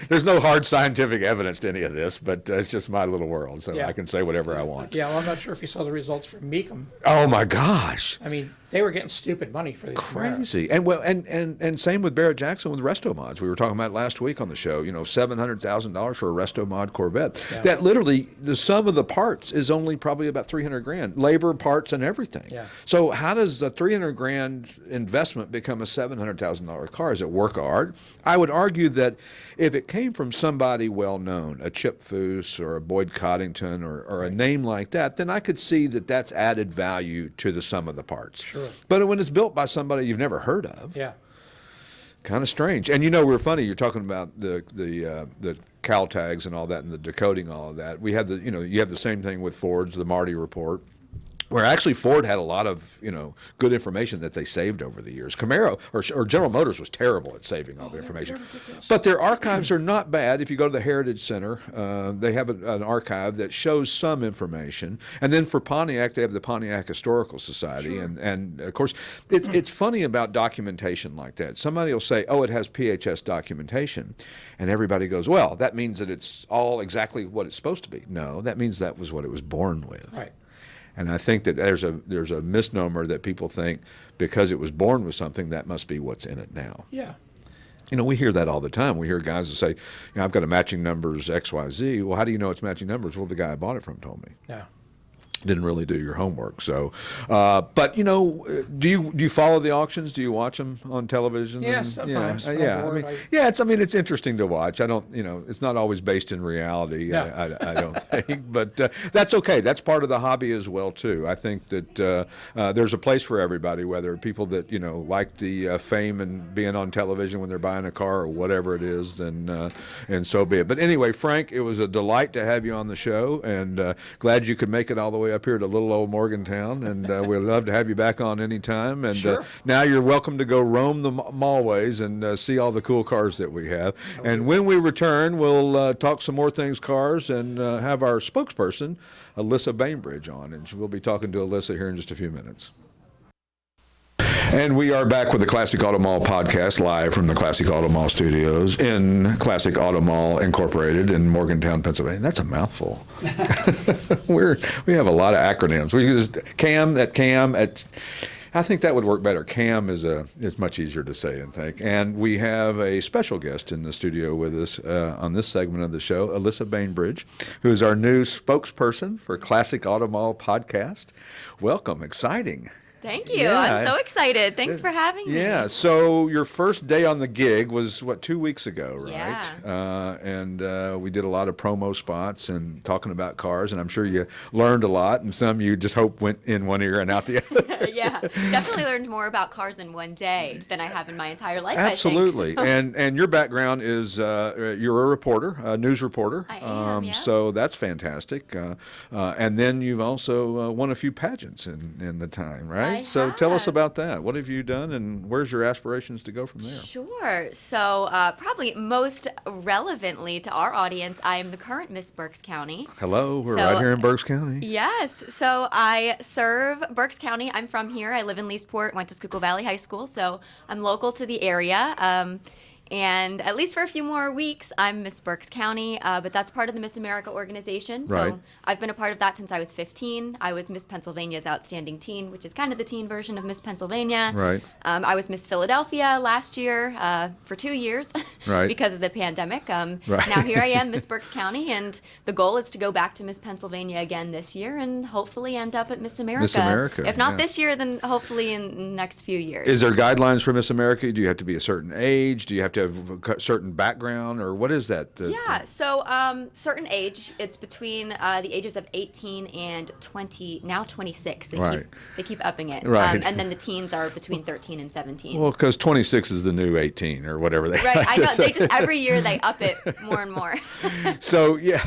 There's no hard scientific evidence to any of this, but it's just my little world, so I can say whatever I want. Yeah, well, I'm not sure if you saw the results from Meekum. Oh my gosh! I mean, they were getting stupid money for these Crazy. And same with Barrett-Jackson with resto mods. We were talking about last week on the show. $700,000 for a resto mod Corvette. Yeah. That literally the sum of the parts is only probably about $300,000, labor, parts, and everything. Yeah. So how does a $300,000 investment become a $700,000 car? Is it work of art? I would argue that if it came from somebody well known, a Chip Foose or a Boyd Coddington or a name like that, then I could see that that's added value to the sum of the parts. Sure. But when it's built by somebody you've never heard of, kind of strange. And we're funny. You're talking about the cal tags and all that, and the decoding all of that. We had you have the same thing with Ford's, the Marty report, where actually Ford had a lot of good information that they saved over the years. Camaro or General Motors was terrible at saving all the information, but their archives are not bad. If you go to the Heritage Center, they have an archive that shows some information. And then for Pontiac, they have the Pontiac Historical Society, and of course, it's funny about documentation like that. Somebody will say, "Oh, it has PHS documentation," and everybody goes, "Well, that means that it's all exactly what it's supposed to be." No, that means that was what it was born with. Right. And I think that there's a misnomer that people think because it was born with something, that must be what's in it now. Yeah. We hear that all the time. We hear guys that say, I've got a matching numbers XYZ. Well, how do you know it's matching numbers? Well, the guy I bought it from told me. Yeah. Didn't really do your homework. So, but do you follow the auctions? Do you watch them on television? Yes, sometimes. It's interesting to watch. I don't, it's not always based in reality. No. I don't think, but that's okay. That's part of the hobby as well too. I think that there's a place for everybody. Whether people that like the fame and being on television when they're buying a car or whatever it is, then and so be it. But anyway, Frank, it was a delight to have you on the show, and glad you could make it all the way up here to little old Morgantown, and we'd love to have you back on anytime. And Sure. Now you're welcome to go roam the mallways and see all the cool cars that we have. And when we return, we'll talk some more things cars and have our spokesperson, Alysa Bainbridge, on, and we'll be talking to Alysa here in just a few minutes. And we are back with the Classic Auto Mall podcast, live from the Classic Auto Mall studios in Classic Auto Mall Incorporated in Morgantown, Pennsylvania. That's a mouthful. We have a lot of acronyms. We use CAM. I think that would work better. CAM is much easier to say, I think. And we have a special guest in the studio with us on this segment of the show, Alysa Bainbridge, who is our new spokesperson for Classic Auto Mall podcast. Welcome. Exciting. Thank you. Yeah. I'm so excited. Thanks for having me. Yeah. So your first day on the gig was, 2 weeks ago, right? Yeah. And we did a lot of promo spots and talking about cars, and I'm sure you learned a lot, and some you just hope went in one ear and out the other. Yeah. Definitely learned more about cars in one day than I have in my entire life, Absolutely. I think. And your background is you're a reporter, a news reporter. I am, yeah. So that's fantastic. And then you've also won a few pageants in the time, right? So tell us about that. What have you done, and where's your aspirations to go from there? Sure. So probably most relevantly to our audience, I am the current Miss Berks County. Hello, we're right here in Berks County. Yes. So I serve Berks County. I'm from here. I live in Leesport, went to Schuylkill Valley High School, so I'm local to the area. And at least for a few more weeks, I'm Miss Berks County, but that's part of the Miss America organization. So Right. I've been a part of that since I was 15. I was Miss Pennsylvania's Outstanding Teen, which is kind of the teen version of Miss Pennsylvania. Right. I was Miss Philadelphia last year for 2 years Right. because of the pandemic. Right. Now here I am, Miss Berks County, and the goal is to go back to Miss Pennsylvania again this year and hopefully end up at Miss America. Miss America, If not yeah. this year, then hopefully in the next few years. Is there guidelines for Miss America? Do you have to be a certain age? Do you have to have a certain background, or what is that? Yeah, so certain age, it's between the ages of 18 and 20, now 26. Right. They keep upping it. Right. And then the teens are between 13 and 17. Well, because 26 is the new 18 or whatever they Right, like I to know. say. They just every year they up it more and more. So yeah,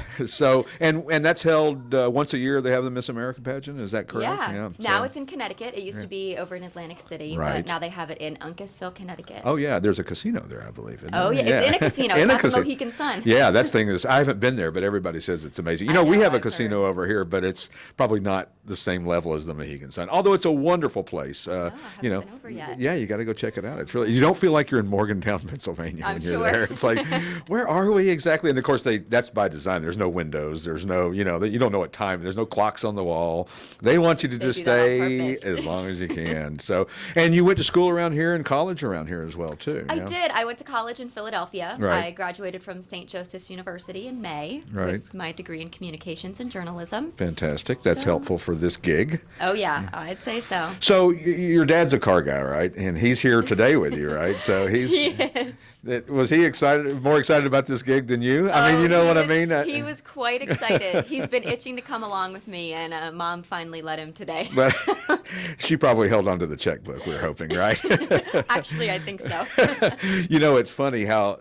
and that's held once a year. They have the Miss America pageant. Is that correct? Yeah. So- Now it's in Connecticut. It used to be over in Atlantic City, Right. but now they have it in Uncasville, Connecticut. Oh yeah, there's a casino there, I believe. Isn't Oh, there? yeah, it's in a casino. In It's a at the casino. Mohican Sun. Yeah, that thing is. I haven't been there, but everybody says it's amazing. I We know, have a I've casino heard. over here, but it's probably not the same level as the Mohegan Sun. Although it's a wonderful place. I haven't been over yet. Yeah, you got to go check it out. It's really. You don't feel like you're in Morgantown, Pennsylvania I'm when you're sure. there. It's like, where are we exactly? And of course, that's by design. There's no windows. There's no, you don't know what time. There's no clocks on the wall. They want you to They just do that on stay purpose. as long as you can. So, and you went to school around here and college around here as well too. I yeah? did. I went to college in Philadelphia. Right. I graduated from St. Joseph's University in May Right. with my degree in communications and journalism. Fantastic. That's So- helpful for this gig. Oh, yeah, I'd say so. So your dad's a car guy, right? And he's here today with you, right? So he's Yes. was he more excited about this gig than you? I mean, you know what I mean? He was quite excited. He's been itching to come along with me, and Mom finally let him today. But she probably held on to the checkbook, we're hoping, right? Actually, I think so. It's funny how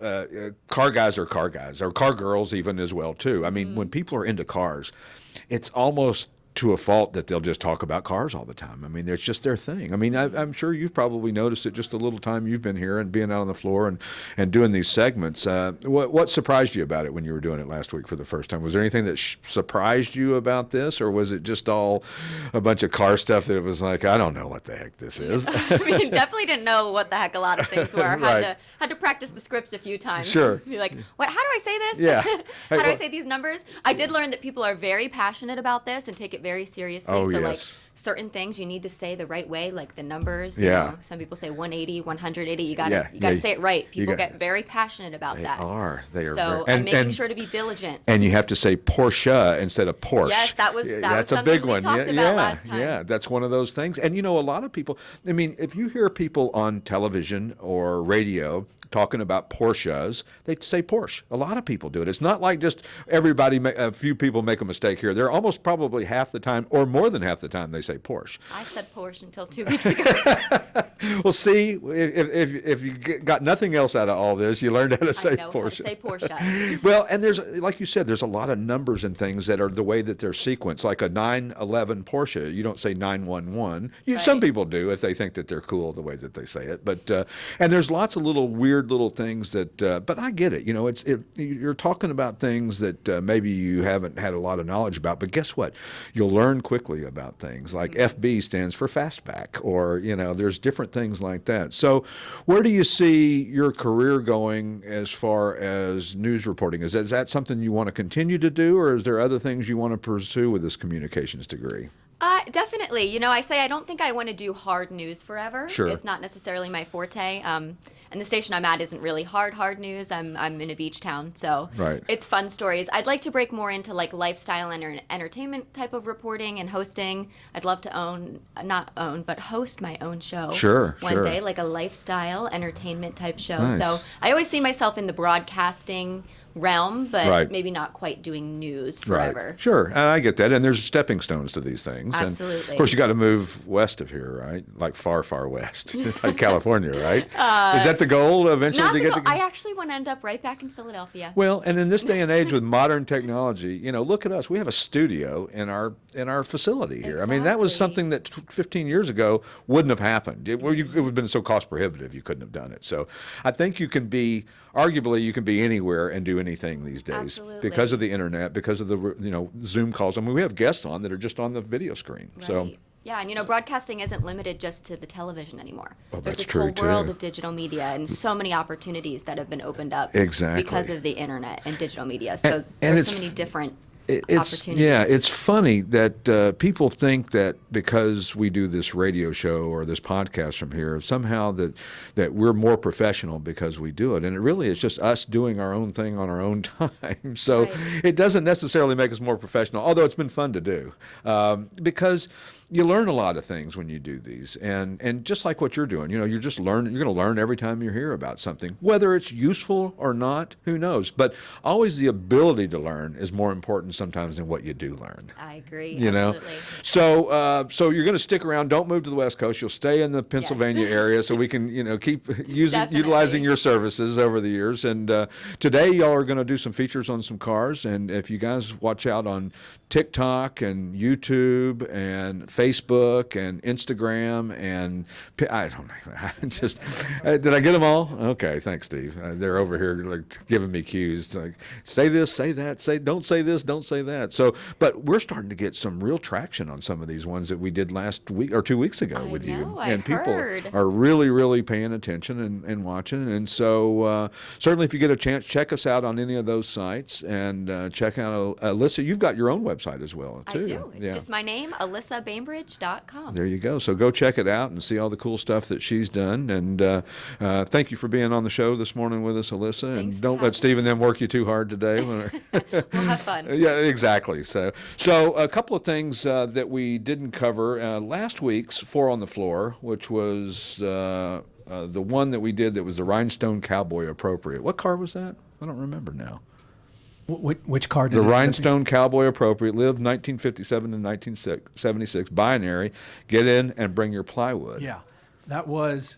car guys, or car girls even as well, too. I mean, when people are into cars, it's almost to a fault that they'll just talk about cars all the time. I mean, it's just their thing. I mean, I'm sure you've probably noticed it just a little time you've been here and being out on the floor and doing these segments. What surprised you about it when you were doing it last week for the first time? Was there anything that surprised you about this, or was it just all a bunch of car stuff that it was like, I don't know what the heck this is? I mean, definitely didn't know what the heck a lot of things were. Right. Had to practice the scripts a few times. Sure. Be like, what? How do I say this? Yeah. How do I say these numbers? I did learn that people are very passionate about this and take it very seriously. Oh, so yes. like certain things you need to say the right way, like the numbers. Yeah. You know, some people say 180, 180. You got Yeah, to you got to yeah, say it right. you People got- get very passionate about They that. are. They are. So very, I'm making sure to be diligent. And you have to say Porsche instead of Porsche. Yes, that was that's a something big we one. talked yeah, about last time. yeah, that's one of those things. And you know, a lot of people. I mean, if you hear people on television or radio talking about Porsches, they say Porsche. A lot of people do it. It's not like just everybody. A few people make a mistake here. They're almost probably half the time, or more than half the time, they say Porsche. I said Porsche until 2 weeks ago. Well, see, if you got nothing else out of all this, you learned how to say I know Porsche. how to say Porsche. Well, and there's, like you said, there's a lot of numbers and things that are the way that they're sequenced. Like a 911 Porsche, you don't say 911. Some Right. people do if they think that they're cool the way that they say it. But and there's lots of little weird little things that. But I get it. You know, you're talking about things that maybe you haven't had a lot of knowledge about. But guess what? You'll learn quickly about things. Like FB stands for fastback, or there's different things like that. So, where do you see your career going as far as news reporting? Is that something you want to continue to do, or is there other things you want to pursue with this communications degree? Definitely. You know, I say I don't think I want to do hard news forever. Sure. It's not necessarily my forte. And the station I'm at isn't really hard news. I'm in a beach town, so Right. it's fun stories. I'd like to break more into like lifestyle and entertainment type of reporting and hosting. I'd love to but host my own show. Sure, one sure. day, like a lifestyle entertainment type show. Nice. So I always see myself in the broadcasting realm, but Right. maybe not quite doing news forever. Right. Sure. And I get that. And there's stepping stones to these things. And Absolutely. of course, you got to move west of here, right? Like far, far west, like California, right? Is that the goal eventually Not to the get goal. to? I actually want to end up right back in Philadelphia. Well, and in this day and age with modern technology, look at us. We have a studio in our facility here. I mean, that was Exactly. something that 15 years ago wouldn't have happened. It would have been so cost prohibitive you couldn't have done it. So I think arguably you can be anywhere and do anything these days. Absolutely. Because of the internet, because of the Zoom calls. I mean, we have guests on that are just on the video screen. So Right. Yeah, and broadcasting isn't limited just to the television anymore. Oh, There's that's this whole true, world too. of digital media and so many opportunities that have been opened up Exactly. because of the internet and digital media. So And there's so it's- many different it's opportunities. it's funny that people think that because we do this radio show or this podcast from here, somehow that we're more professional because we do it, and it really is just us doing our own thing on our own time. So Right. it doesn't necessarily make us more professional, although it's been fun to do, because you learn a lot of things when you do these, and just like what you're doing, you're just learning. You're going to learn every time you hear about something, whether it's useful or not. Who knows? But always the ability to learn is more important sometimes than what you do learn. I agree. You know, Absolutely. so you're going to stick around. Don't move to the West Coast. You'll stay in the Pennsylvania area, so we can keep utilizing your services over the years. And today, y'all are going to do some features on some cars. And if you guys watch out on TikTok and YouTube and Facebook and Instagram and I don't know, just did I get them all? Okay, thanks, Steve. They're over here like giving me cues. Like say this, say that, don't say this, don't say that. So, but we're starting to get some real traction on some of these ones that we did last week or 2 weeks ago with you, I and people heard. are really, really paying attention and watching. And so, certainly, if you get a chance, check us out on any of those sites and check out Alysa. You've got your own website as well, too. I do. It's just my name, AlysaBainbridge.com. There you go. So go check it out and see all the cool stuff that she's done. And thank you for being on the show this morning with us, Alysa. Thanks And for don't having let Steve and them work you too hard today. We'll have fun. Yeah, exactly. So a couple of things that we didn't cover. Last week's Four on the Floor, which was the one that we did that was the Rhinestone Cowboy Appropriate. What car was that? I don't remember now. Which car did The it- Rhinestone Cowboy Appropriate, lived 1957 to 1976, binary. Get in and bring your plywood. Yeah, that was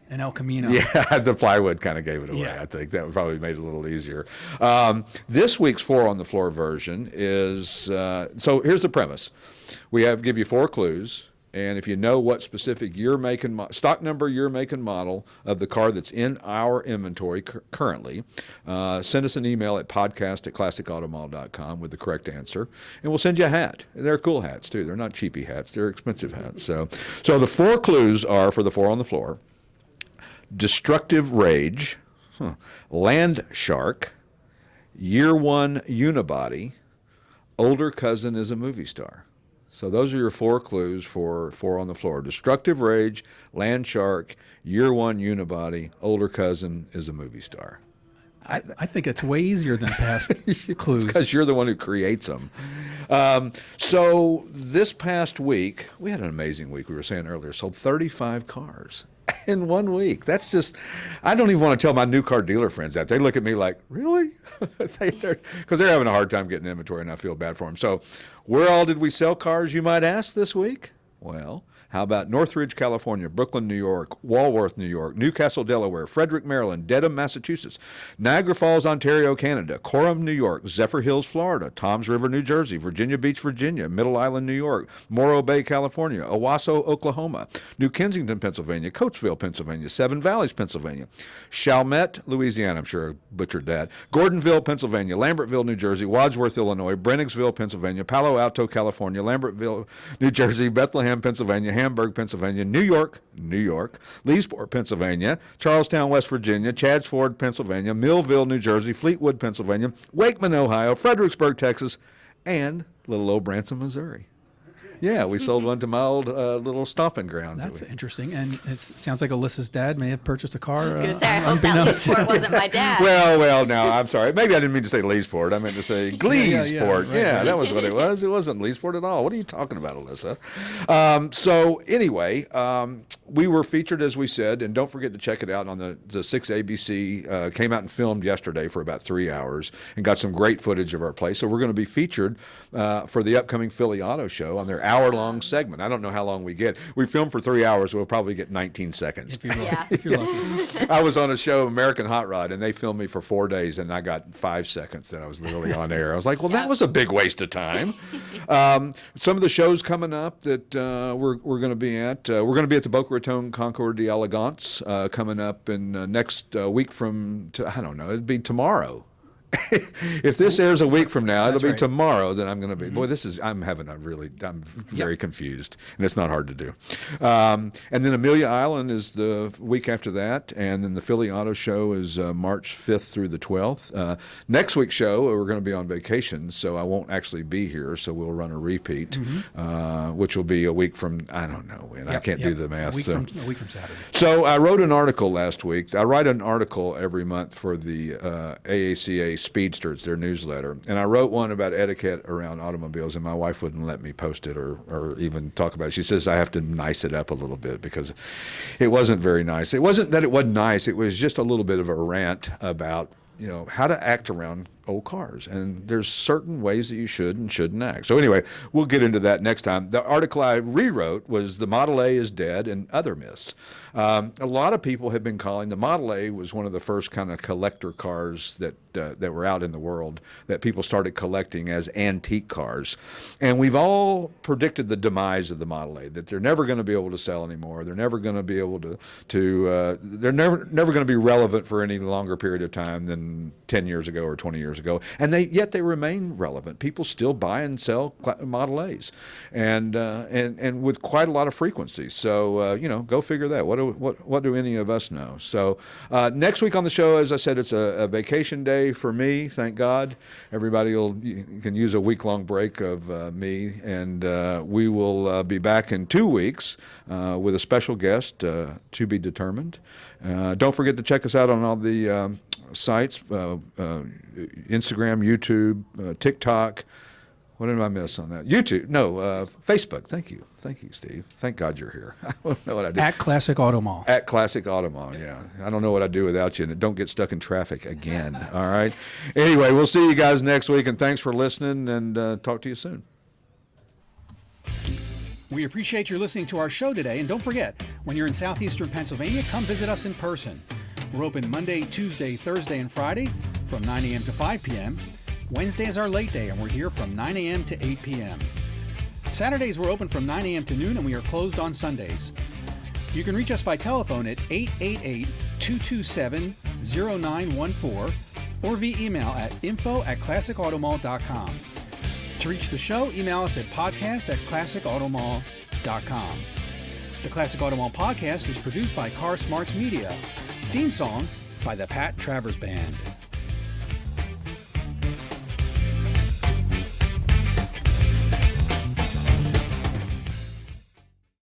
an El Camino. Yeah, the plywood kind of gave it away. Yeah. I think that probably made it a little easier. This week's Four on the Floor version is so here's the premise. We give you 4 clues. And if you know what specific year, make, and stock number, year, make, and model of the car that's in our inventory currently, send us an email at podcast@classicautomall.com with the correct answer, and we'll send you a hat. And they're cool hats, too. They're not cheapy hats. They're expensive hats. So the 4 clues are for the Four on the Floor: destructive rage, land shark, year one unibody, older cousin is a movie star. So those are your 4 clues for 4 on the floor. Destructive rage, land shark, year 1 unibody, older cousin is a movie star. I think it's way easier than past clues. Because you're the one who creates them. So this past week, we had an amazing week. We were saying earlier, sold 35 cars in 1 week. That's just, I don't even want to tell my new car dealer friends that. They look at me like, really? Because they're having a hard time getting inventory, and I feel bad for them. So where all did we sell cars, you might ask, this week? Well, how about Northridge, California, Brooklyn, New York, Walworth, New York, Newcastle, Delaware, Frederick, Maryland, Dedham, Massachusetts, Niagara Falls, Ontario, Canada, Coram, New York, Zephyr Hills, Florida, Toms River, New Jersey, Virginia Beach, Virginia, Middle Island, New York, Morro Bay, California, Owasso, Oklahoma, New Kensington, Pennsylvania, Coatesville, Pennsylvania, Seven Valleys, Pennsylvania, Chalmette, Louisiana, I'm sure I butchered that, Gordonville, Pennsylvania, Lambertville, New Jersey, Wadsworth, Illinois, Brennigsville, Pennsylvania, Palo Alto, California, Lambertville, New Jersey, Bethlehem, Pennsylvania, Hamburg, Pennsylvania, New York, Leesport, Pennsylvania, Charlestown, West Virginia, Chadsford, Pennsylvania, Millville, New Jersey, Fleetwood, Pennsylvania, Wakeman, Ohio, Fredericksburg, Texas, and little old Branson, Missouri. Yeah, we sold one to my old little stomping grounds. That's interesting. And it sounds like Alyssa's dad may have purchased a car. I was going to say, I hope that Leesport wasn't my dad. Well, no, I'm sorry. Maybe I didn't mean to say Leesport. I meant to say Gleesport. Yeah, that was what it was. It wasn't Leesport at all. What are you talking about, Alyssa? So anyway, we were featured, as we said, and don't forget to check it out on the 6 ABC. Came out and filmed yesterday for about 3 hours and got some great footage of our place. So we're going to be featured for the upcoming Philly Auto Show on their hour-long segment. I don't know how long we get. We filmed for 3 hours. We'll probably get 19 seconds. If you're lucky. Yeah. If you're lucky. I was on a show, American Hot Rod, and they filmed me for 4 days, and I got 5 seconds that I was literally on air. I was like, well, that was a big waste of time. Some of the shows coming up that we're going to be at. We're going to be at the Boca Raton Concours d'Elegance coming up in next week from, I don't know, it'd be tomorrow. If this airs a week from now, it'll be tomorrow that I'm going to be. Boy, I'm very confused, and it's not hard to do. And then Amelia Island is the week after that, and then the Philly Auto Show is March 5th through the 12th. Next week's show, we're going to be on vacation, so I won't actually be here, so we'll run a repeat, which will be a week from, I don't know when. I can't do the math. A week from Saturday. So I wrote an article last week. I write an article every month for the AACA Speedster. It's their newsletter. And I wrote one about etiquette around automobiles, and my wife wouldn't let me post it or even talk about it. She says I have to nice it up a little bit because it wasn't very nice. It wasn't that it wasn't nice. It was just a little bit of a rant about, how to act around old cars. And there's certain ways that you should and shouldn't act. So anyway, we'll get into that next time. The article I rewrote was The Model A is Dead and Other Myths. A lot of people have been calling the Model A was one of the first kind of collector cars that were out in the world that people started collecting as antique cars. And we've all predicted the demise of the Model A, that they're never going to be able to sell anymore. They're never going to be able to they're never going to be relevant for any longer period of time than 10 years ago or 20 years ago, and yet they remain relevant. People still buy and sell Model A's, and with quite a lot of frequency. So go figure that. What do any of us know? So next week on the show, as I said, it's a vacation day for me. Thank God, everybody can use a week-long break of me, and we will be back in 2 weeks with a special guest to be determined. Don't forget to check us out on all the sites, Instagram, YouTube, TikTok. What did I miss on that? YouTube. No, Facebook. Thank you, Steve. Thank God you're here. I don't know what I do. At Classic Auto Mall. At Classic Auto Mall, yeah. I don't know what I'd do without you, and don't get stuck in traffic again, all right? Anyway, we'll see you guys next week, and thanks for listening, and talk to you soon. We appreciate your listening to our show today, and don't forget, when you're in southeastern Pennsylvania, come visit us in person. We're open Monday, Tuesday, Thursday, and Friday from 9 a.m. to 5 p.m. Wednesday is our late day, and we're here from 9 a.m. to 8 p.m. Saturdays, we're open from 9 a.m. to noon, and we are closed on Sundays. You can reach us by telephone at 888-227-0914 or via email at info@classicautomall.com. To reach the show, email us at podcast@classicautomall.com. The Classic Auto Mall podcast is produced by Car Smarts Media. Theme song by the Pat Travers Band.